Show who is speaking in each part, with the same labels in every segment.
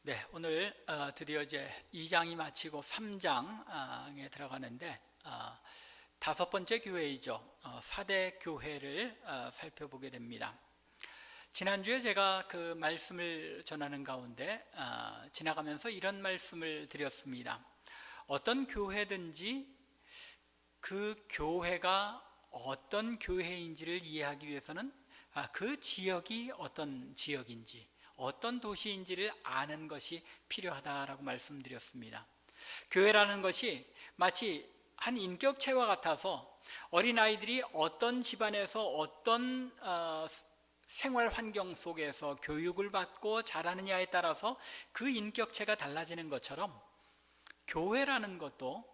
Speaker 1: 네, 오늘 드디어 이제 2장이 마치고 3장에 들어가는데 다섯 번째 교회이죠. 사대 교회를 살펴보게 됩니다. 지난주에 제가 그 말씀을 전하는 가운데 지나가면서 이런 말씀을 드렸습니다. 어떤 교회든지 그 교회가 어떤 교회인지를 이해하기 위해서는 그 지역이 어떤 지역인지, 어떤 도시인지를 아는 것이 필요하다라고 말씀드렸습니다. 교회라는 것이 마치 한 인격체와 같아서 어린아이들이 어떤 집안에서 어떤 생활 환경 속에서 교육을 받고 자라느냐에 따라서 그 인격체가 달라지는 것처럼 교회라는 것도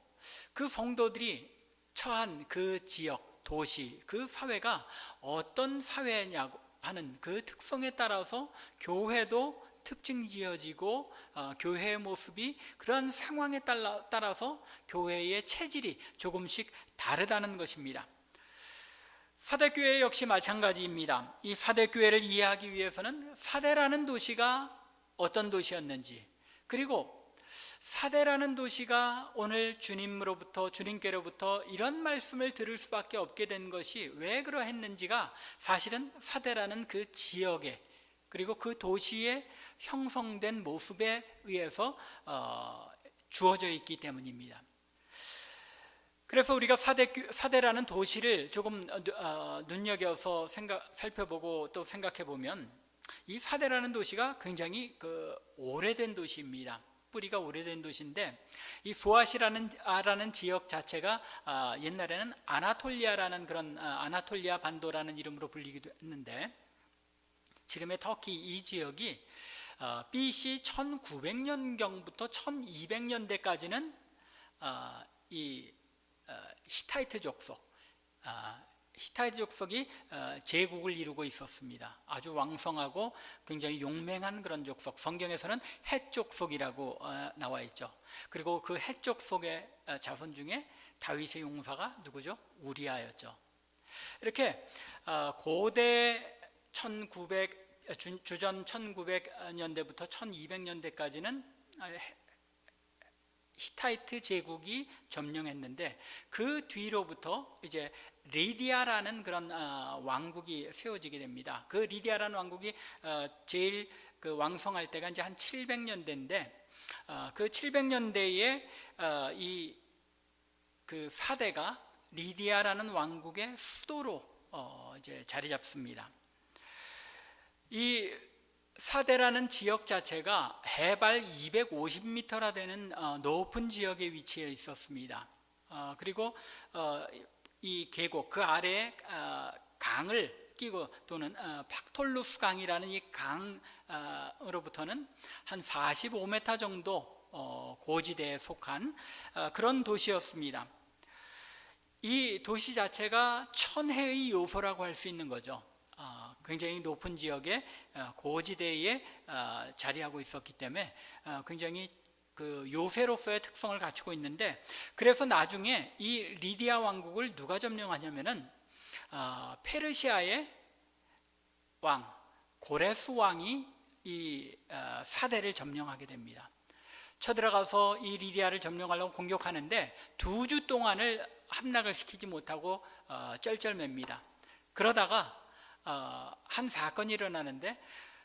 Speaker 1: 그 성도들이 처한 그 지역, 도시, 그 사회가 어떤 사회냐고 하는 그 특성에 따라서 교회도 특징 지어지고 교회의 모습이 그런 상황에 따라서 교회의 체질이 조금씩 다르다는 것입니다. 사대교회 역시 마찬가지입니다. 이 사대교회를 이해하기 위해서는 사대라는 도시가 어떤 도시였는지, 그리고 사대라는 도시가 오늘 주님께로부터 이런 말씀을 들을 수밖에 없게 된 것이 왜 그러했는지가 사실은 사대라는 그 지역에, 그리고 그 도시에 형성된 모습에 의해서 주어져 있기 때문입니다. 그래서 우리가 사대라는 도시를 조금 눈여겨서 살펴보고 또 생각해 보면 이 사대라는 도시가 굉장히 오래된 도시입니다. 뿌리가 오래된 도시인데, 이 수아시라는 지역 자체가 옛날에는 아나톨리아라는 그런 아나톨리아 반도라는 이름으로 불리기도 했는데, 지금의 터키 이 지역이 BC 1900년경부터 1200년대까지는 이 히타이트 족속이 제국을 이루고 있었습니다. 아주 왕성하고 굉장히 용맹한 그런 족속, 성경에서는 헷 족속이라고 나와 있죠. 그리고 그 헷 족속의 자손 중에 다윗의 용사가 누구죠? 우리아였죠. 이렇게 고대 주전 1900년대부터 1200년대까지는 히타이트 제국이 점령했는데, 그 뒤로부터 이제 리디아라는 그런 왕국이 세워지게 됩니다. 그 리디아라는 왕국이 제일 왕성할 때가 이제 한 700년대인데, 그 700년대에 그 사대가 리디아라는 왕국의 수도로 이제 자리 잡습니다. 이 사대라는 지역 자체가 해발 250m나 되는 높은 지역에 위치해 있었습니다. 그리고 이 계곡 그 아래에 강을 끼고 또는 팍톨루스 강이라는 이 강으로부터는 한 45m 정도 고지대에 속한 그런 도시였습니다. 이 도시 자체가 천혜의 요소라고 할 수 있는 거죠. 굉장히 높은 지역에 고지대에 자리하고 있었기 때문에 굉장히 그 요새로서의 특성을 갖추고 있는데, 그래서 나중에 이 리디아 왕국을 누가 점령하냐면은 페르시아의 왕 고레스 왕이 이 사대를 점령하게 됩니다. 쳐들어가서 이 리디아를 점령하려고 공격하는데 2주 동안을 함락을 시키지 못하고 쩔쩔맵니다. 그러다가 한 사건이 일어나는데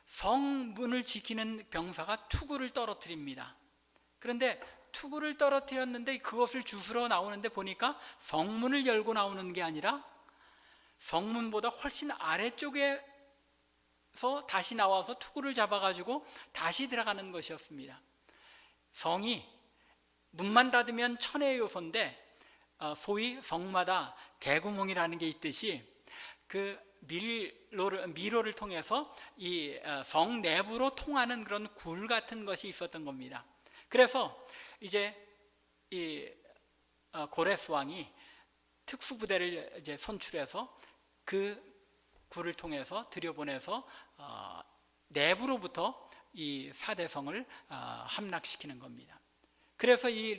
Speaker 1: 성문을 지키는 병사가 투구를 떨어뜨립니다. 그런데 투구를 떨어뜨렸는데 그것을 주스러 나오는데 보니까 성문을 열고 나오는 게 아니라 성문보다 훨씬 아래쪽에서 다시 나와서 투구를 잡아가지고 다시 들어가는 것이었습니다. 성이 문만 닫으면 천혜의 요소인데, 소위 성마다 개구멍이라는 게 있듯이 그 미로를 통해서 이 성 내부로 통하는 그런 굴 같은 것이 있었던 겁니다. 그래서 이제 이 고레스 왕이 특수부대를 이제 선출해서 그 굴을 통해서 들여보내서 내부로부터 이 사대성을 함락시키는 겁니다. 그래서 이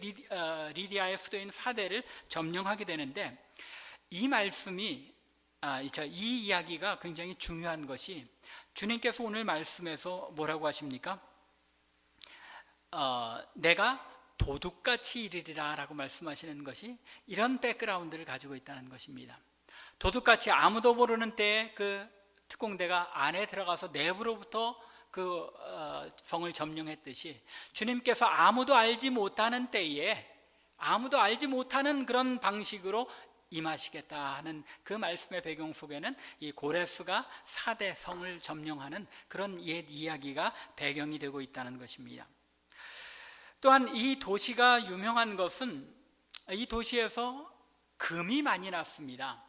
Speaker 1: 리디아의 수도인 사대를 점령하게 되는데, 이 말씀이 이 이야기가 굉장히 중요한 것이, 주님께서 오늘 말씀에서 뭐라고 하십니까? 내가 도둑같이 이르리라 라고 말씀하시는 것이 이런 백그라운드를 가지고 있다는 것입니다. 도둑같이 아무도 모르는 때에 그 특공대가 안에 들어가서 내부로부터 그 성을 점령했듯이 주님께서 아무도 알지 못하는 때에 아무도 알지 못하는 그런 방식으로 임하시겠다 하는 그 말씀의 배경 속에는 이 고레스가 4대 성을 점령하는 그런 옛 이야기가 배경이 되고 있다는 것입니다. 또한 이 도시가 유명한 것은 이 도시에서 금이 많이 났습니다.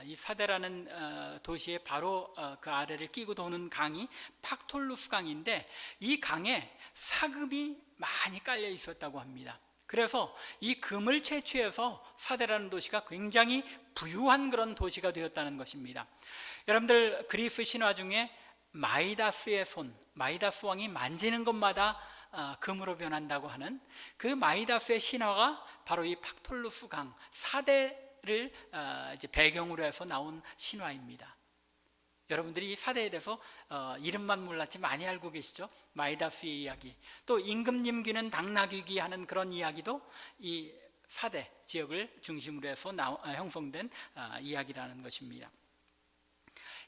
Speaker 1: 이 사데라는 도시의 바로 그 아래를 끼고 도는 강이 팍톨루스 강인데 이 강에 사금이 많이 깔려 있었다고 합니다. 그래서 이 금을 채취해서 사데라는 도시가 굉장히 부유한 그런 도시가 되었다는 것입니다. 여러분들 그리스 신화 중에 마이다스의 손, 마이다스 왕이 만지는 것마다 금으로 변한다고 하는 그 마이다스의 신화가 바로 이 팍톨루스 강 사대를 이제 배경으로 해서 나온 신화입니다. 여러분들이 이 사대에 대해서 이름만 몰랐지 많이 알고 계시죠? 마이다스의 이야기, 또 임금님 귀는 당나귀 귀 하는 그런 이야기도 이 사대 지역을 중심으로 해서 형성된 이야기라는 것입니다.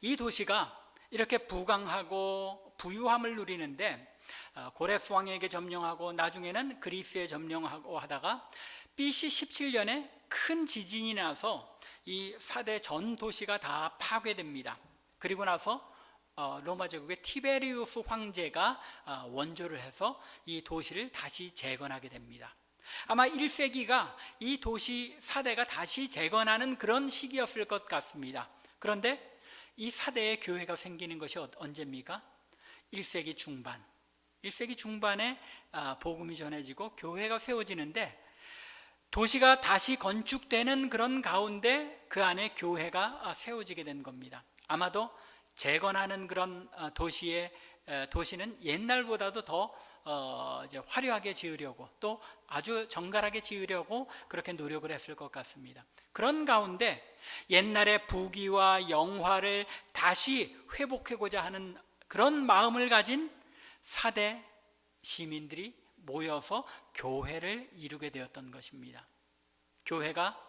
Speaker 1: 이 도시가 이렇게 부강하고 부유함을 누리는데 고레스 왕에게 점령하고 나중에는 그리스에 점령하고 하다가 BC 17년에 큰 지진이 나서 이 사대 전 도시가 다 파괴됩니다. 그리고 나서 로마 제국의 티베리우스 황제가 원조를 해서 이 도시를 다시 재건하게 됩니다. 아마 1세기가 이 도시 사대가 다시 재건하는 그런 시기였을 것 같습니다. 그런데 이 사대에 교회가 생기는 것이 언제입니까? 1세기 중반. 1세기 중반에 복음이 전해지고 교회가 세워지는데 도시가 다시 건축되는 그런 가운데 그 안에 교회가 세워지게 된 겁니다. 아마도 재건하는 그런 도시는 옛날보다도 더 이제 화려하게 지으려고 또 아주 정갈하게 지으려고 그렇게 노력을 했을 것 같습니다. 그런 가운데 옛날의 부귀와 영화를 다시 회복하고자 하는 그런 마음을 가진 사대 시민들이 모여서 교회를 이루게 되었던 것입니다. 교회가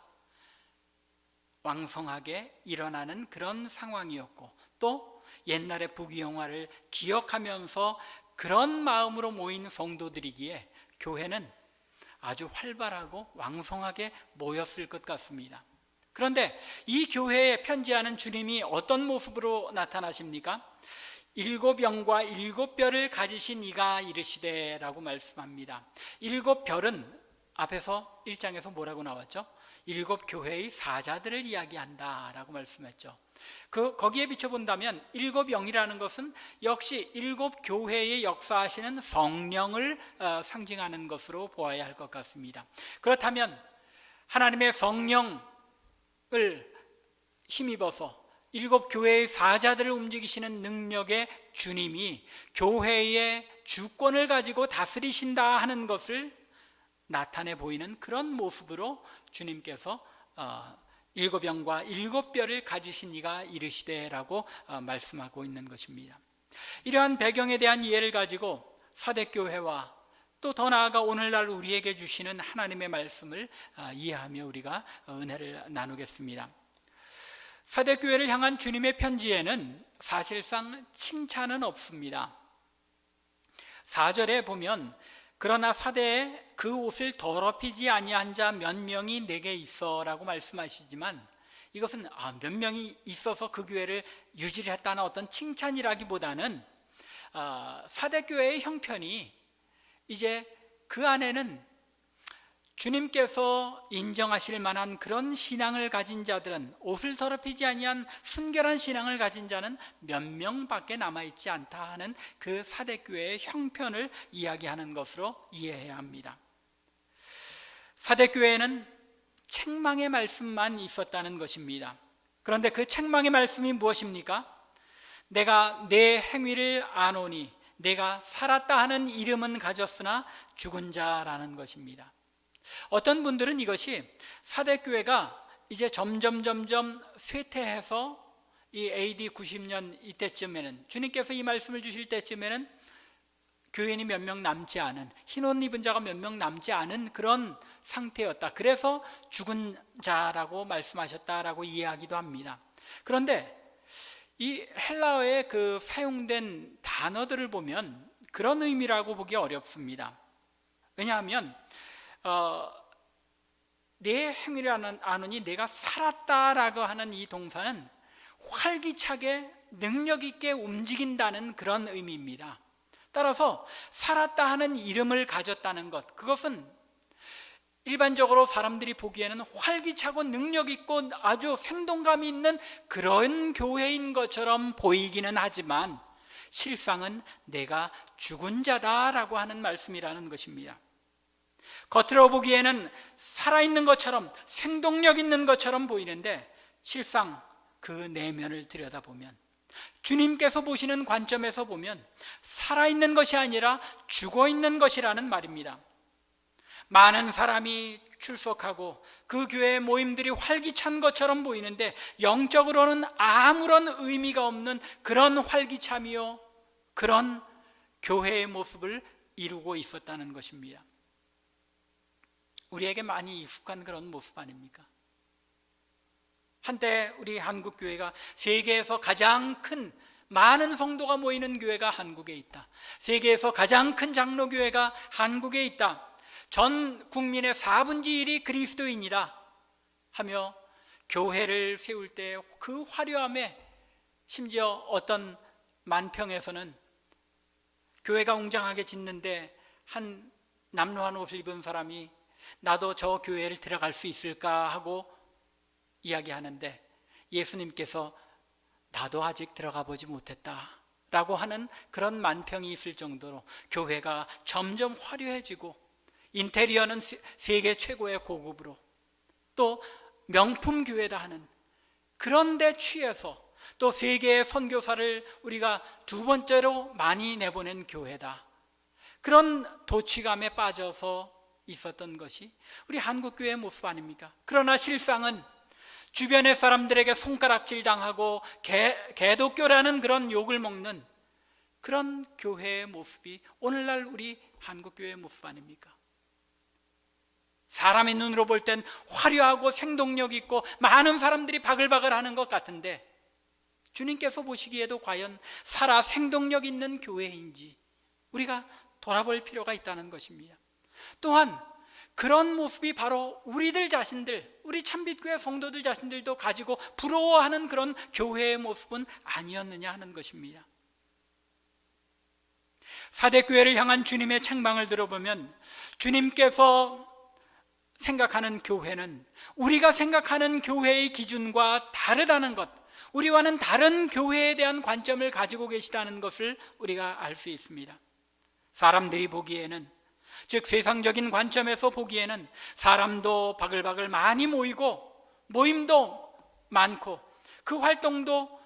Speaker 1: 왕성하게 일어나는 그런 상황이었고 또 옛날의 부귀영화를 기억하면서 그런 마음으로 모인 성도들이기에 교회는 아주 활발하고 왕성하게 모였을 것 같습니다. 그런데 이 교회에 편지하는 주님이 어떤 모습으로 나타나십니까? 7영과 7뼈를 가지신 이가 이르시되 라고 말씀합니다. 7별은 앞에서 1장에서 뭐라고 나왔죠? 7 교회의 사자들을 이야기한다 라고 말씀했죠. 거기에 비춰본다면 7영이라는 것은 역시 7 교회의 역사하시는 성령을 상징하는 것으로 보아야 할 것 같습니다. 그렇다면 하나님의 성령을 힘입어서 7 교회의 사자들을 움직이시는 능력의 주님이 교회의 주권을 가지고 다스리신다 하는 것을 나타내 보이는 그런 모습으로 주님께서 7영과 7뼈를 가지신 이가 이르시되라고 말씀하고 있는 것입니다. 이러한 배경에 대한 이해를 가지고 사대교회와 또 더 나아가 오늘날 우리에게 주시는 하나님의 말씀을 이해하며 우리가 은혜를 나누겠습니다. 사대교회를 향한 주님의 편지에는 사실상 칭찬은 없습니다. 4절에 보면 그러나 사대에 그 옷을 더럽히지 아니한 자 몇 명이 내게 있어 라고 말씀하시지만 이것은 몇 명이 있어서 그 교회를 유지를 했다는 어떤 칭찬이라기보다는 사대교회의 형편이 이제 그 안에는 주님께서 인정하실 만한 그런 신앙을 가진 자들은 옷을 더럽히지 아니한 순결한 신앙을 가진 자는 몇 명밖에 남아있지 않다 하는 그 사대교회의 형편을 이야기하는 것으로 이해해야 합니다. 사대교회에는 책망의 말씀만 있었다는 것입니다. 그런데 그 책망의 말씀이 무엇입니까? 내가 내 행위를 아노니 내가 살았다 하는 이름은 가졌으나 죽은 자라는 것입니다. 어떤 분들은 이것이 사대교회가 이제 점점 쇠퇴해서 이 AD 90년 이때쯤에는 주님께서 이 말씀을 주실 때쯤에는 교인이 몇 명 남지 않은, 흰 옷 입은 자가 몇 명 남지 않은 그런 상태였다. 그래서 죽은 자라고 말씀하셨다라고 이해하기도 합니다. 그런데 이 헬라어에 그 사용된 단어들을 보면 그런 의미라고 보기 어렵습니다. 왜냐하면 내 행위를 아노니 내가 살았다라고 하는 이 동사는 활기차게 능력 있게 움직인다는 그런 의미입니다. 따라서 살았다 하는 이름을 가졌다는 것, 그것은 일반적으로 사람들이 보기에는 활기차고 능력 있고 아주 생동감이 있는 그런 교회인 것처럼 보이기는 하지만 실상은 내가 죽은 자다라고 하는 말씀이라는 것입니다. 겉으로 보기에는 살아있는 것처럼 생동력 있는 것처럼 보이는데 실상 그 내면을 들여다보면, 주님께서 보시는 관점에서 보면 살아있는 것이 아니라 죽어있는 것이라는 말입니다. 많은 사람이 출석하고 그 교회의 모임들이 활기찬 것처럼 보이는데 영적으로는 아무런 의미가 없는 그런 활기참이요, 그런 교회의 모습을 이루고 있었다는 것입니다. 우리에게 많이 익숙한 그런 모습 아닙니까? 한때 우리 한국 교회가 세계에서 가장 큰 많은 성도가 모이는 교회가 한국에 있다. 세계에서 가장 큰 장로교회가 한국에 있다. 전 국민의 4분의 1이 그리스도인이다 하며 교회를 세울 때 그 화려함에, 심지어 어떤 만평에서는 교회가 웅장하게 짓는데 한 남루한 옷을 입은 사람이 나도 저 교회를 들어갈 수 있을까 하고 이야기하는데 예수님께서 나도 아직 들어가 보지 못했다 라고 하는 그런 만평이 있을 정도로 교회가 점점 화려해지고 인테리어는 세계 최고의 고급으로 또 명품 교회다 하는 그런 데 취해서 또 세계의 선교사를 우리가 두 번째로 많이 내보낸 교회다, 그런 도취감에 빠져서 있었던 것이 우리 한국교회의 모습 아닙니까? 그러나 실상은 주변의 사람들에게 손가락질 당하고 개독교라는 그런 욕을 먹는 그런 교회의 모습이 오늘날 우리 한국교회의 모습 아닙니까? 사람의 눈으로 볼 땐 화려하고 생동력 있고 많은 사람들이 바글바글 하는 것 같은데 주님께서 보시기에도 과연 살아 생동력 있는 교회인지 우리가 돌아볼 필요가 있다는 것입니다. 또한 그런 모습이 바로 우리들 자신들, 우리 참빛교회 성도들 자신들도 가지고 부러워하는 그런 교회의 모습은 아니었느냐 하는 것입니다. 사대교회를 향한 주님의 책망을 들어보면 주님께서 생각하는 교회는 우리가 생각하는 교회의 기준과 다르다는 것, 우리와는 다른 교회에 대한 관점을 가지고 계시다는 것을 우리가 알 수 있습니다. 사람들이 보기에는, 즉 세상적인 관점에서 보기에는 사람도 바글바글 많이 모이고 모임도 많고 그 활동도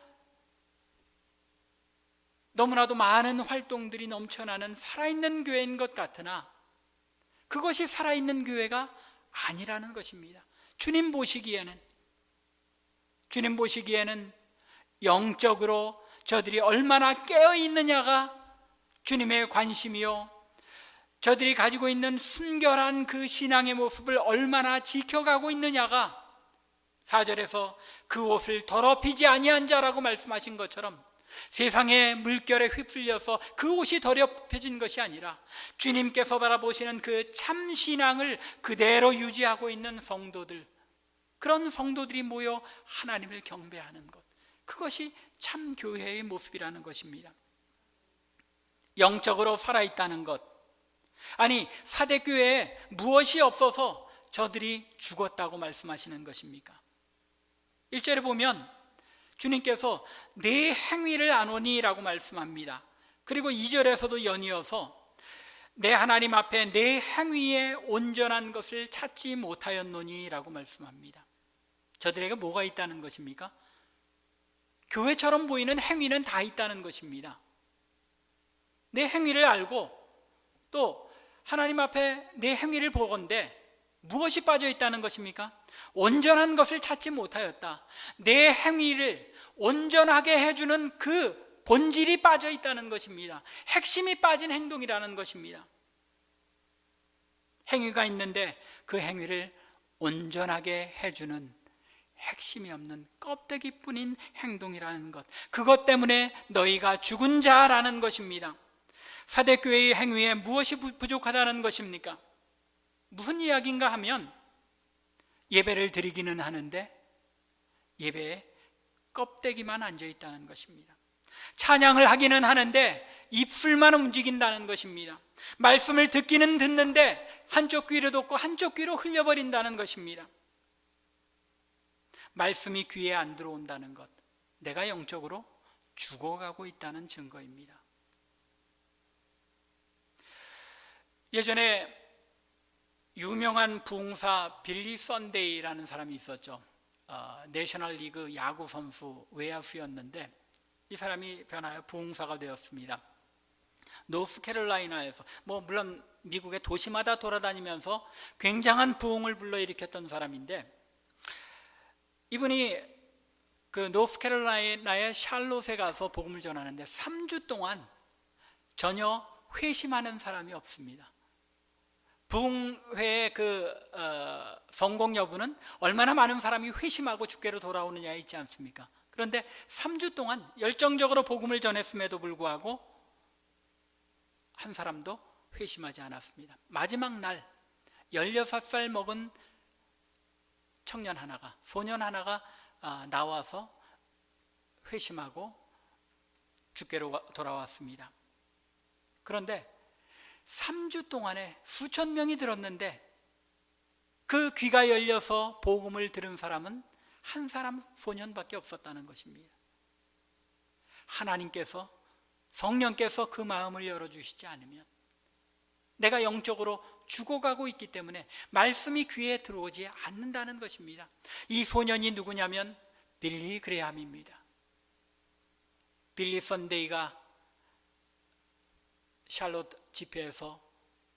Speaker 1: 너무나도 많은 활동들이 넘쳐나는 살아있는 교회인 것 같으나 그것이 살아있는 교회가 아니라는 것입니다. 주님 보시기에는 영적으로 저들이 얼마나 깨어있느냐가 주님의 관심이요, 저들이 가지고 있는 순결한 그 신앙의 모습을 얼마나 지켜가고 있느냐가 4절에서 그 옷을 더럽히지 아니한 자라고 말씀하신 것처럼 세상의 물결에 휩쓸려서 그 옷이 더럽혀진 것이 아니라 주님께서 바라보시는 그 참신앙을 그대로 유지하고 있는 성도들, 그런 성도들이 모여 하나님을 경배하는 것, 그것이 참 교회의 모습이라는 것입니다. 영적으로 살아있다는 것, 아니 사대교회에 무엇이 없어서 저들이 죽었다고 말씀하시는 것입니까? 1절에 보면 주님께서 내 행위를 아노니 라고 말씀합니다. 그리고 2절에서도 연이어서 내 하나님 앞에 내 행위에 온전한 것을 찾지 못하였노니 라고 말씀합니다. 저들에게 뭐가 있다는 것입니까? 교회처럼 보이는 행위는 다 있다는 것입니다. 내 행위를 알고 또 하나님 앞에 내 행위를 보건대 무엇이 빠져 있다는 것입니까? 온전한 것을 찾지 못하였다. 내 행위를 온전하게 해주는 그 본질이 빠져 있다는 것입니다. 핵심이 빠진 행동이라는 것입니다. 행위가 있는데 그 행위를 온전하게 해주는 핵심이 없는 껍데기뿐인 행동이라는 것, 그것 때문에 너희가 죽은 자라는 것입니다. 사대교회의 행위에 무엇이 부족하다는 것입니까? 무슨 이야기인가 하면 예배를 드리기는 하는데 예배에 껍데기만 앉아 있다는 것입니다. 찬양을 하기는 하는데 입술만 움직인다는 것입니다. 말씀을 듣기는 듣는데 한쪽 귀로 듣고 한쪽 귀로 흘려버린다는 것입니다. 말씀이 귀에 안 들어온다는 것, 내가 영적으로 죽어가고 있다는 증거입니다. 예전에 유명한 부흥사 빌리 썬데이라는 사람이 있었죠. 내셔널리그 야구 선수, 외야수였는데 이 사람이 변하여 부흥사가 되었습니다. 노스캐롤라이나에서, 물론 미국의 도시마다 돌아다니면서 굉장한 부흥을 불러일으켰던 사람인데, 이분이 그 노스캐롤라이나의 샬롯에 가서 복음을 전하는데 3주 동안 전혀 회심하는 사람이 없습니다. 부흥회의 성공 여부는 얼마나 많은 사람이 회심하고 주께로 돌아오느냐에 있지 않습니까? 그런데 3주 동안 열정적으로 복음을 전했음에도 불구하고 한 사람도 회심하지 않았습니다. 마지막 날 16살 먹은 청년 하나가, 소년 하나가 나와서 회심하고 주께로 돌아왔습니다. 그런데 3주 동안에 수천 명이 들었는데 그 귀가 열려서 복음을 들은 사람은 한 사람, 소년밖에 없었다는 것입니다. 하나님께서, 성령께서 그 마음을 열어주시지 않으면 내가 영적으로 죽어가고 있기 때문에 말씀이 귀에 들어오지 않는다는 것입니다. 이 소년이 누구냐면 빌리 그레함입니다. 빌리 썬데이가 샬롯 집회에서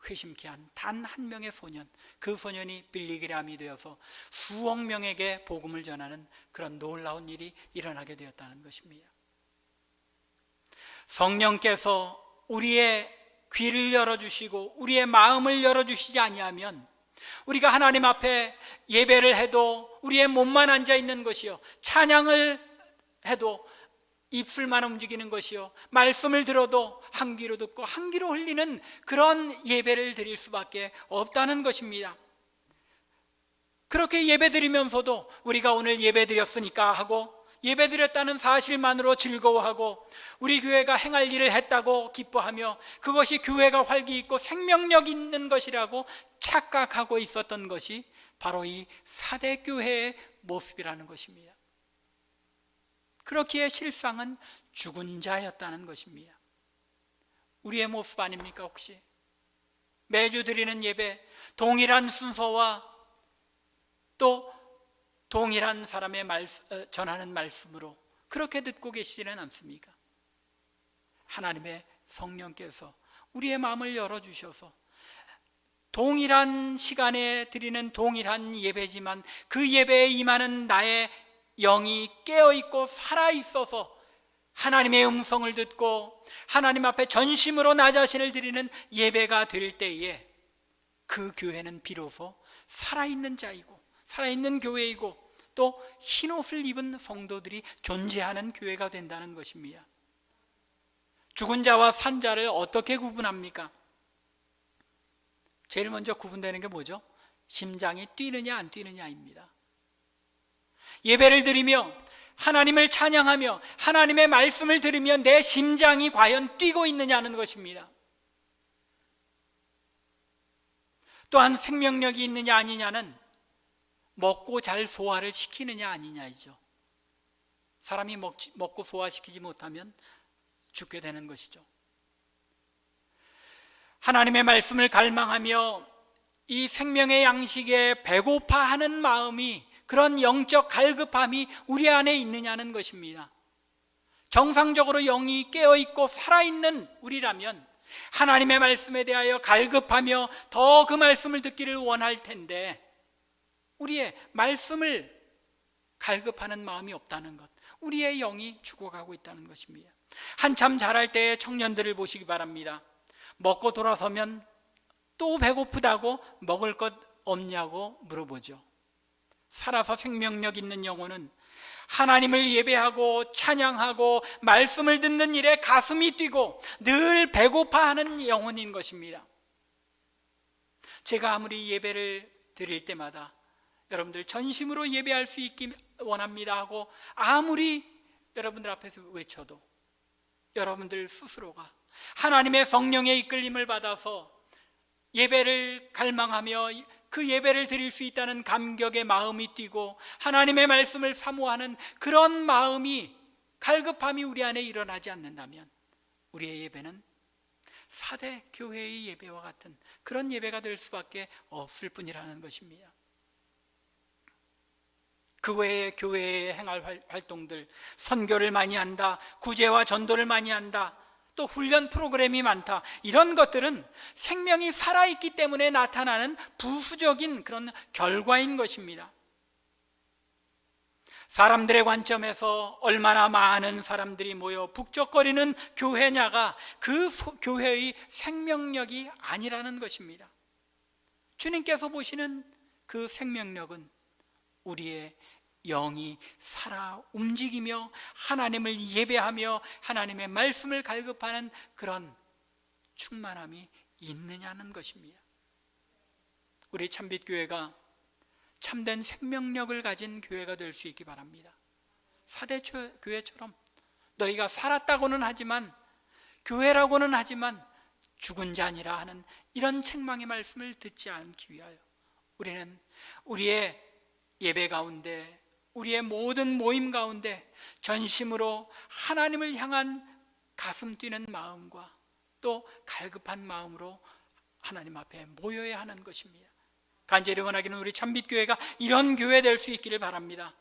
Speaker 1: 회심케 한 단 한 명의 소년, 그 소년이 빌리 그레함이 되어서 수억 명에게 복음을 전하는 그런 놀라운 일이 일어나게 되었다는 것입니다. 성령께서 우리의 귀를 열어주시고 우리의 마음을 열어주시지 아니하면 우리가 하나님 앞에 예배를 해도 우리의 몸만 앉아있는 것이요, 찬양을 해도 입술만 움직이는 것이요, 말씀을 들어도 한 귀로 듣고 한 귀로 흘리는 그런 예배를 드릴 수밖에 없다는 것입니다. 그렇게 예배 드리면서도 우리가 오늘 예배 드렸으니까 하고 예배 드렸다는 사실만으로 즐거워하고 우리 교회가 행할 일을 했다고 기뻐하며 그것이 교회가 활기 있고 생명력 있는 것이라고 착각하고 있었던 것이 바로 이 사대교회의 모습이라는 것입니다. 그렇기에 실상은 죽은 자였다는 것입니다. 우리의 모습 아닙니까? 혹시 매주 드리는 예배, 동일한 순서와 또 동일한 사람의 전하는 말씀으로 그렇게 듣고 계시지는 않습니까? 하나님의 성령께서 우리의 마음을 열어주셔서 동일한 시간에 드리는 동일한 예배지만 그 예배에 임하는 나의 영이 깨어있고 살아있어서 하나님의 음성을 듣고 하나님 앞에 전심으로 나 자신을 드리는 예배가 될 때에 그 교회는 비로소 살아있는 자이고 살아있는 교회이고 또 흰옷을 입은 성도들이 존재하는 교회가 된다는 것입니다. 죽은 자와 산 자를 어떻게 구분합니까? 제일 먼저 구분되는 게 뭐죠? 심장이 뛰느냐 안 뛰느냐입니다. 예배를 드리며 하나님을 찬양하며 하나님의 말씀을 들으며 내 심장이 과연 뛰고 있느냐는 것입니다. 또한 생명력이 있느냐 아니냐는 먹고 잘 소화를 시키느냐 아니냐이죠. 사람이 먹고 소화시키지 못하면 죽게 되는 것이죠. 하나님의 말씀을 갈망하며 이 생명의 양식에 배고파하는 마음이, 그런 영적 갈급함이 우리 안에 있느냐는 것입니다. 정상적으로 영이 깨어있고 살아있는 우리라면 하나님의 말씀에 대하여 갈급하며 더 그 말씀을 듣기를 원할 텐데 우리의 말씀을 갈급하는 마음이 없다는 것, 우리의 영이 죽어가고 있다는 것입니다. 한참 자랄 때의 청년들을 보시기 바랍니다. 먹고 돌아서면 또 배고프다고 먹을 것 없냐고 물어보죠. 살아서 생명력 있는 영혼은 하나님을 예배하고 찬양하고 말씀을 듣는 일에 가슴이 뛰고 늘 배고파하는 영혼인 것입니다. 제가 아무리 예배를 드릴 때마다 여러분들 전심으로 예배할 수 있기 원합니다 하고 아무리 여러분들 앞에서 외쳐도 여러분들 스스로가 하나님의 성령의 이끌림을 받아서 예배를 갈망하며 그 예배를 드릴 수 있다는 감격의 마음이 뛰고 하나님의 말씀을 사모하는 그런 마음이, 갈급함이 우리 안에 일어나지 않는다면 우리의 예배는 사대 교회의 예배와 같은 그런 예배가 될 수밖에 없을 뿐이라는 것입니다. 그 외에 교회에 행할 활동들, 선교를 많이 한다, 구제와 전도를 많이 한다, 또 훈련 프로그램이 많다, 이런 것들은 생명이 살아있기 때문에 나타나는 부수적인 그런 결과인 것입니다. 사람들의 관점에서 얼마나 많은 사람들이 모여 북적거리는 교회냐가 그 교회의 생명력이 아니라는 것입니다. 주님께서 보시는 그 생명력은 우리의 영이 살아 움직이며 하나님을 예배하며 하나님의 말씀을 갈급하는 그런 충만함이 있느냐는 것입니다. 우리 참빛교회가 참된 생명력을 가진 교회가 될 수 있기 바랍니다. 사대교회처럼 너희가 살았다고는 하지만, 교회라고는 하지만 죽은 자니라 하는 이런 책망의 말씀을 듣지 않기 위하여 우리는 우리의 예배 가운데, 우리의 모든 모임 가운데 전심으로 하나님을 향한 가슴 뛰는 마음과 또 갈급한 마음으로 하나님 앞에 모여야 하는 것입니다. 간절히 원하기는 우리 참빛교회가 이런 교회 될 수 있기를 바랍니다.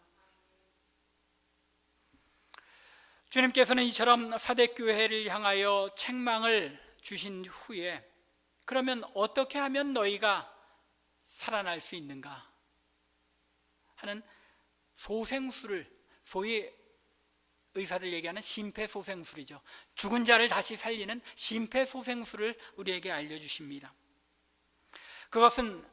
Speaker 1: 주님께서는 이처럼 사대교회를 향하여 책망을 주신 후에 그러면 어떻게 하면 너희가 살아날 수 있는가 하는 소생술을, 소위 의사들 얘기하는 심폐소생술이죠. 죽은 자를 다시 살리는 심폐소생술을 우리에게 알려주십니다. 그것은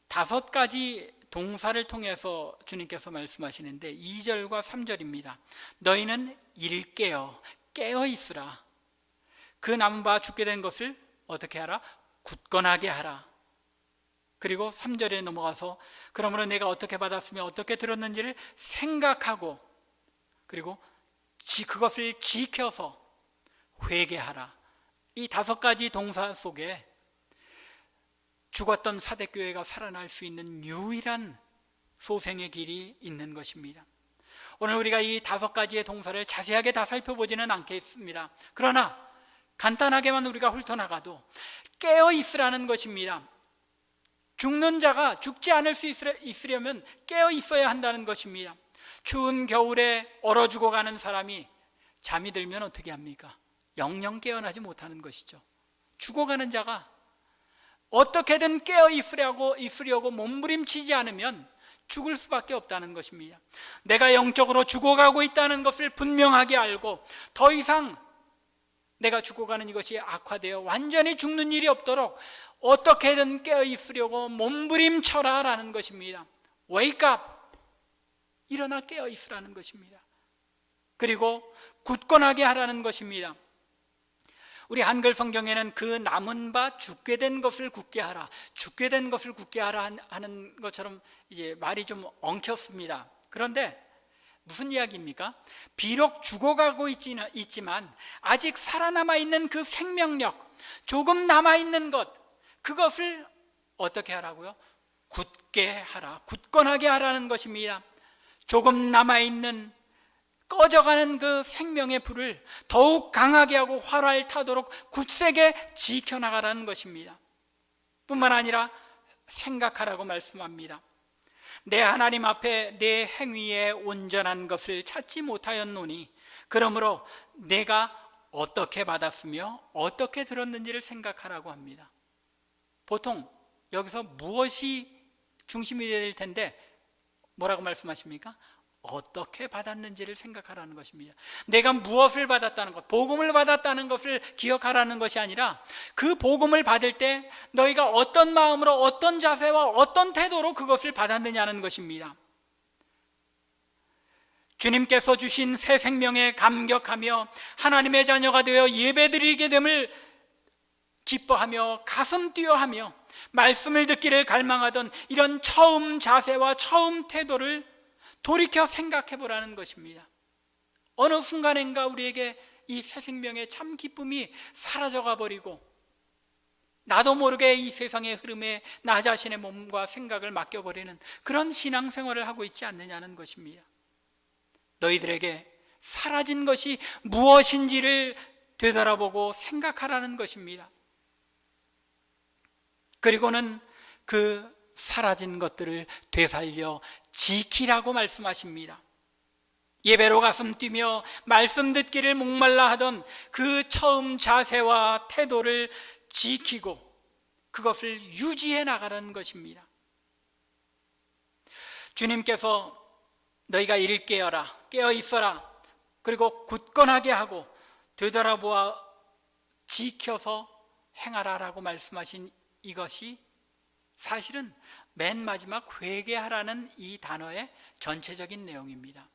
Speaker 1: 5가지 동사를 통해서 주님께서 말씀하시는데 2절과 3절입니다. 너희는 일깨어 깨어 있으라. 그 남은 바 죽게 된 것을 어떻게 하라? 굳건하게 하라. 그리고 3절에 넘어가서 그러므로 내가 어떻게 받았으며 어떻게 들었는지를 생각하고 그리고 그것을 지켜서 회개하라. 이 5가지 동사 속에 죽었던 사대교회가 살아날 수 있는 유일한 소생의 길이 있는 것입니다. 오늘 우리가 이 5가지의 동사를 자세하게 다 살펴보지는 않겠습니다. 그러나 간단하게만 우리가 훑어나가도 깨어 있으라는 것입니다. 죽는 자가 죽지 않을 수 있으려면 깨어 있어야 한다는 것입니다. 추운 겨울에 얼어 죽어가는 사람이 잠이 들면 어떻게 합니까? 영영 깨어나지 못하는 것이죠. 죽어가는 자가 어떻게든 깨어 있으려고 몸부림치지 않으면 죽을 수밖에 없다는 것입니다. 내가 영적으로 죽어가고 있다는 것을 분명하게 알고 더 이상 내가 죽어가는 이것이 악화되어 완전히 죽는 일이 없도록 어떻게든 깨어 있으려고 몸부림쳐라 라는 것입니다. Wake up! 일어나 깨어 있으라는 것입니다. 그리고 굳건하게 하라는 것입니다. 우리 한글 성경에는 그 남은 바 죽게 된 것을 굳게 하라, 죽게 된 것을 굳게 하라 하는 것처럼 이제 말이 좀 엉켰습니다. 그런데 무슨 이야기입니까? 비록 죽어가고 있지만 아직 살아남아 있는 그 생명력, 조금 남아있는 것, 그것을 어떻게 하라고요? 굳게 하라, 굳건하게 하라는 것입니다. 조금 남아있는 꺼져가는 그 생명의 불을 더욱 강하게 하고 활활 타도록 굳세게 지켜나가라는 것입니다. 뿐만 아니라 생각하라고 말씀합니다. 내 하나님 앞에 내 행위에 온전한 것을 찾지 못하였노니 그러므로 내가 어떻게 받았으며 어떻게 들었는지를 생각하라고 합니다. 보통 여기서 무엇이 중심이 될 텐데 뭐라고 말씀하십니까? 어떻게 받았는지를 생각하라는 것입니다. 내가 무엇을 받았다는 것, 복음을 받았다는 것을 기억하라는 것이 아니라 그 복음을 받을 때 너희가 어떤 마음으로, 어떤 자세와 어떤 태도로 그것을 받았느냐는 것입니다. 주님께서 주신 새 생명에 감격하며 하나님의 자녀가 되어 예배드리게 됨을 기뻐하며 가슴 뛰어하며 말씀을 듣기를 갈망하던 이런 처음 자세와 처음 태도를 돌이켜 생각해 보라는 것입니다. 어느 순간인가 우리에게 이 새 생명의 참 기쁨이 사라져가 버리고 나도 모르게 이 세상의 흐름에 나 자신의 몸과 생각을 맡겨버리는 그런 신앙생활을 하고 있지 않느냐는 것입니다. 너희들에게 사라진 것이 무엇인지를 되돌아보고 생각하라는 것입니다. 그리고는 그 사라진 것들을 되살려 지키라고 말씀하십니다. 예배로 가슴 뛰며 말씀 듣기를 목말라 하던 그 처음 자세와 태도를 지키고 그것을 유지해 나가라는 것입니다. 주님께서 너희가 이를 깨어라, 깨어 있어라, 그리고 굳건하게 하고 되돌아보아 지켜서 행하라라고 말씀하신 이것이 사실은 맨 마지막 회개하라는 이 단어의 전체적인 내용입니다.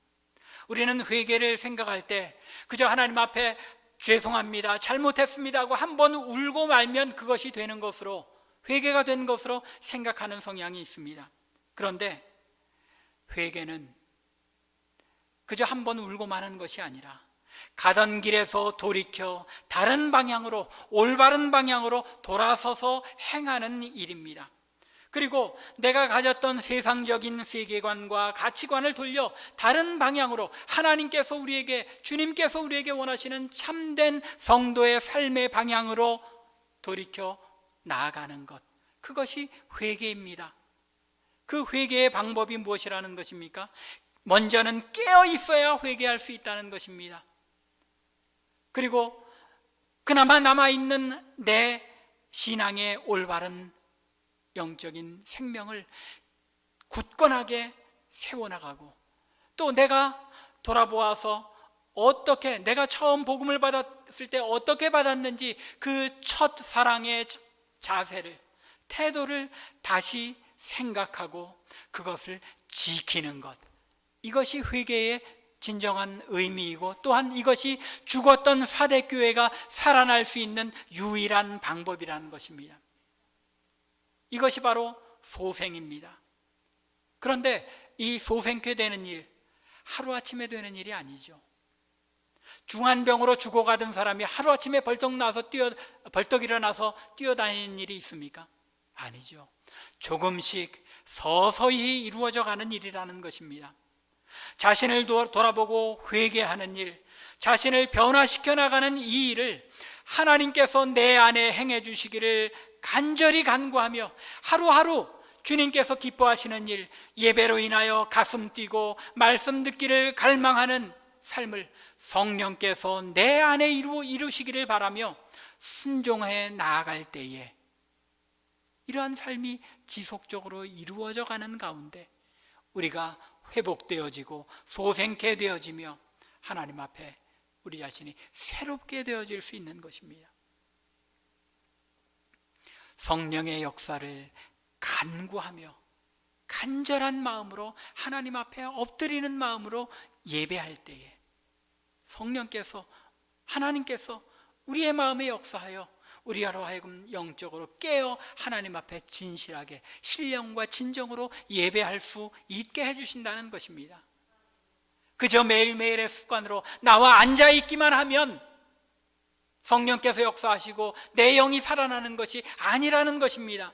Speaker 1: 우리는 회개를 생각할 때 그저 하나님 앞에 죄송합니다, 잘못했습니다 하고 한 번 울고 말면 그것이 되는 것으로, 회개가 된 것으로 생각하는 성향이 있습니다. 그런데 회개는 그저 한 번 울고 마는 것이 아니라 가던 길에서 돌이켜 다른 방향으로, 올바른 방향으로 돌아서서 행하는 일입니다. 그리고 내가 가졌던 세상적인 세계관과 가치관을 돌려 다른 방향으로 하나님께서 우리에게, 주님께서 우리에게 원하시는 참된 성도의 삶의 방향으로 돌이켜 나아가는 것, 그것이 회개입니다. 그 회개의 방법이 무엇이라는 것입니까? 먼저는 깨어 있어야 회개할 수 있다는 것입니다. 그리고 그나마 남아있는 내 신앙의 올바른 영적인 생명을 굳건하게 세워나가고, 또 내가 돌아보아서 어떻게, 내가 처음 복음을 받았을 때 어떻게 받았는지 그 첫 사랑의 자세를, 태도를 다시 생각하고 그것을 지키는 것, 이것이 회개의 진정한 의미이고 또한 이것이 죽었던 사대교회가 살아날 수 있는 유일한 방법이라는 것입니다. 이것이 바로 소생입니다. 그런데 이 소생케 되는 일, 하루아침에 되는 일이 아니죠. 중환병으로 죽어가던 사람이 하루아침에 벌떡 일어나서 뛰어다니는 일이 있습니까? 아니죠. 조금씩 서서히 이루어져 가는 일이라는 것입니다. 자신을 돌아보고 회개하는 일, 자신을 변화시켜 나가는 이 일을 하나님께서 내 안에 행해 주시기를 간절히 간구하며 하루하루 주님께서 기뻐하시는 일, 예배로 인하여 가슴 뛰고 말씀 듣기를 갈망하는 삶을 성령께서 내 안에 이루시기를 바라며 순종해 나아갈 때에 이러한 삶이 지속적으로 이루어져 가는 가운데 우리가 회복되어지고 소생케 되어지며 하나님 앞에 우리 자신이 새롭게 되어질 수 있는 것입니다. 성령의 역사를 간구하며 간절한 마음으로 하나님 앞에 엎드리는 마음으로 예배할 때에 성령께서, 하나님께서 우리의 마음에 역사하여 우리로 하여금 영적으로 깨어 하나님 앞에 진실하게 신령과 진정으로 예배할 수 있게 해주신다는 것입니다. 그저 매일매일의 습관으로 나와 앉아있기만 하면 성령께서 역사하시고 내 영이 살아나는 것이 아니라는 것입니다.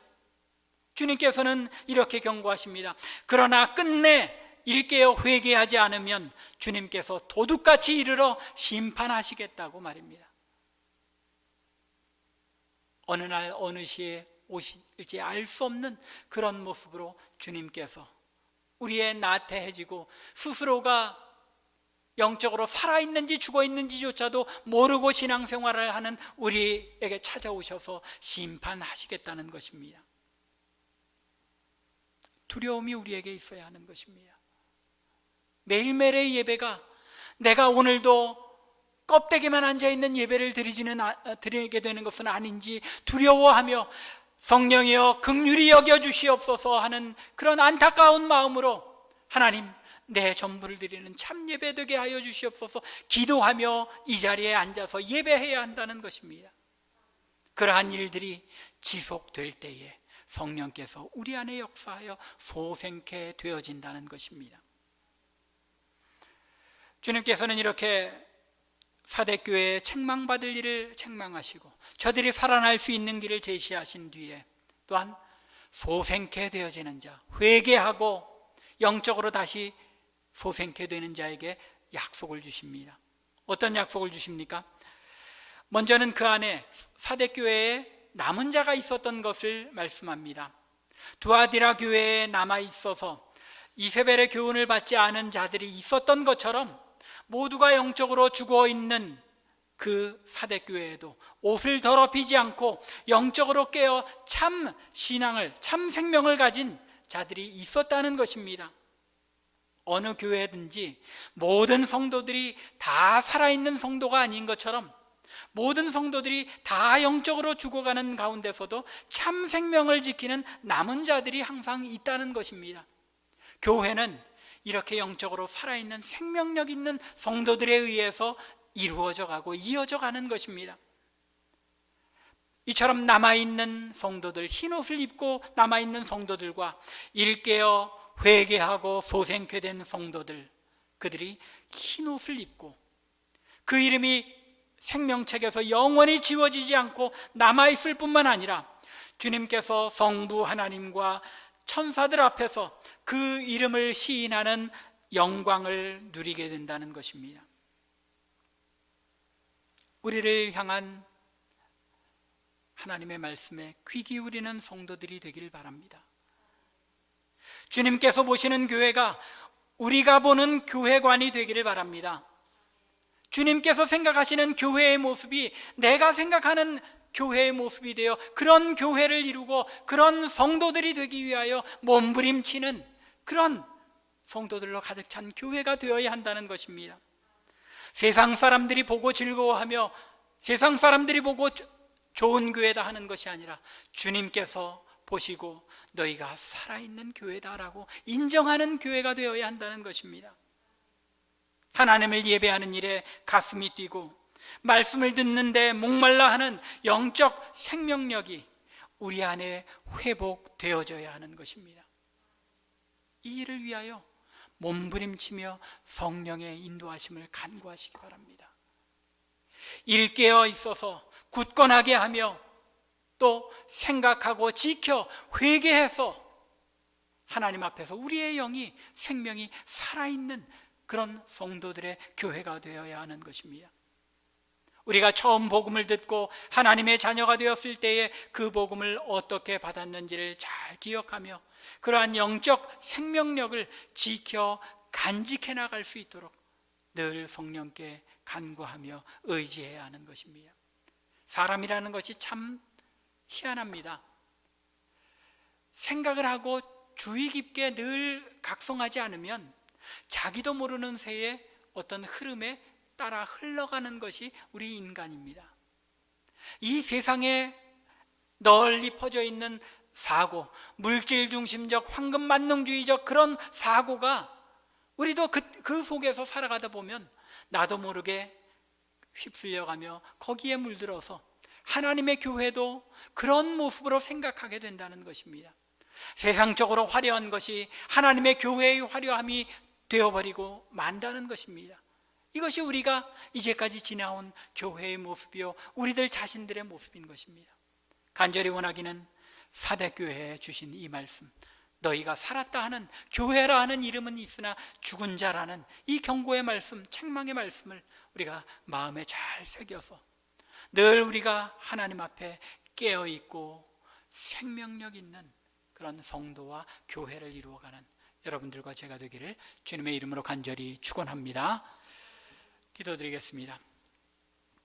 Speaker 1: 주님께서는 이렇게 경고하십니다. 그러나 끝내 일깨어 회개하지 않으면 주님께서 도둑같이 이르러 심판하시겠다고 말입니다. 어느 날 어느 시에 오실지 알 수 없는 그런 모습으로 주님께서 우리의 나태해지고 스스로가 영적으로 살아있는지 죽어있는지조차도 모르고 신앙생활을 하는 우리에게 찾아오셔서 심판하시겠다는 것입니다. 두려움이 우리에게 있어야 하는 것입니다. 매일매일의 예배가 내가 오늘도 껍데기만 앉아있는 예배를 드리게 되는 것은 아닌지 두려워하며 성령이여 긍휼히 여겨주시옵소서 하는 그런 안타까운 마음으로 하나님, 내 전부를 드리는 참 예배 되게 하여 주시옵소서 기도하며 이 자리에 앉아서 예배해야 한다는 것입니다. 그러한 일들이 지속될 때에 성령께서 우리 안에 역사하여 소생케 되어진다는 것입니다. 주님께서는 이렇게 사대교회에 책망받을 일을 책망하시고 저들이 살아날 수 있는 길을 제시하신 뒤에 또한 소생케 되어지는 자, 회개하고 영적으로 다시 소생케 되는 자에게 약속을 주십니다. 어떤 약속을 주십니까? 먼저는 그 안에 사대교회에 남은 자가 있었던 것을 말씀합니다. 두아디라 교회에 남아 있어서 이세벨의 교훈을 받지 않은 자들이 있었던 것처럼 모두가 영적으로 죽어 있는 그 사대교회에도 옷을 더럽히지 않고 영적으로 깨어 참 신앙을, 참 생명을 가진 자들이 있었다는 것입니다. 어느 교회든지 모든 성도들이 다 살아있는 성도가 아닌 것처럼 모든 성도들이 다 영적으로 죽어가는 가운데서도 참 생명을 지키는 남은 자들이 항상 있다는 것입니다. 교회는 이렇게 영적으로 살아있는 생명력 있는 성도들에 의해서 이루어져 가고 이어져 가는 것입니다. 이처럼 남아있는 성도들, 흰옷을 입고 남아있는 성도들과 일깨어 회개하고 소생케 된 성도들, 그들이 흰옷을 입고 그 이름이 생명책에서 영원히 지워지지 않고 남아있을 뿐만 아니라 주님께서 성부 하나님과 천사들 앞에서 그 이름을 시인하는 영광을 누리게 된다는 것입니다. 우리를 향한 하나님의 말씀에 귀 기울이는 성도들이 되길 바랍니다. 주님께서 보시는 교회가 우리가 보는 교회관이 되기를 바랍니다. 주님께서 생각하시는 교회의 모습이 내가 생각하는 교회의 모습이 되어 그런 교회를 이루고 그런 성도들이 되기 위하여 몸부림치는 그런 성도들로 가득 찬 교회가 되어야 한다는 것입니다. 세상 사람들이 보고 즐거워하며 세상 사람들이 보고 좋은 교회다 하는 것이 아니라 주님께서 보시고 너희가 살아있는 교회다라고 인정하는 교회가 되어야 한다는 것입니다. 하나님을 예배하는 일에 가슴이 뛰고 말씀을 듣는데 목말라 하는 영적 생명력이 우리 안에 회복되어져야 하는 것입니다. 이 일을 위하여 몸부림치며 성령의 인도하심을 간구하시기 바랍니다. 일깨어 있어서 굳건하게 하며 또 생각하고 지켜 회개해서 하나님 앞에서 우리의 영이 생명이 살아있는 그런 성도들의 교회가 되어야 하는 것입니다. 우리가 처음 복음을 듣고 하나님의 자녀가 되었을 때에 그 복음을 어떻게 받았는지를 잘 기억하며 그러한 영적 생명력을 지켜 간직해 나갈 수 있도록 늘 성령께 간구하며 의지해야 하는 것입니다. 사람이라는 것이 참 희한합니다. 생각을 하고 주의 깊게 늘 각성하지 않으면 자기도 모르는 새에 어떤 흐름에 따라 흘러가는 것이 우리 인간입니다. 이 세상에 널리 퍼져 있는 사고, 물질 중심적 황금 만능주의적 그런 사고가 우리도 그 속에서 살아가다 보면 나도 모르게 휩쓸려가며 거기에 물들어서 하나님의 교회도 그런 모습으로 생각하게 된다는 것입니다. 세상적으로 화려한 것이 하나님의 교회의 화려함이 되어버리고 만다는 것입니다. 이것이 우리가 이제까지 지나온 교회의 모습이요 우리들 자신들의 모습인 것입니다. 간절히 원하기는 사대교회에 주신 이 말씀, 너희가 살았다 하는 교회라 하는 이름은 있으나 죽은 자라는 이 경고의 말씀, 책망의 말씀을 우리가 마음에 잘 새겨서 늘 우리가 하나님 앞에 깨어있고 생명력 있는 그런 성도와 교회를 이루어가는 여러분들과 제가 되기를 주님의 이름으로 간절히 축원합니다. 기도드리겠습니다.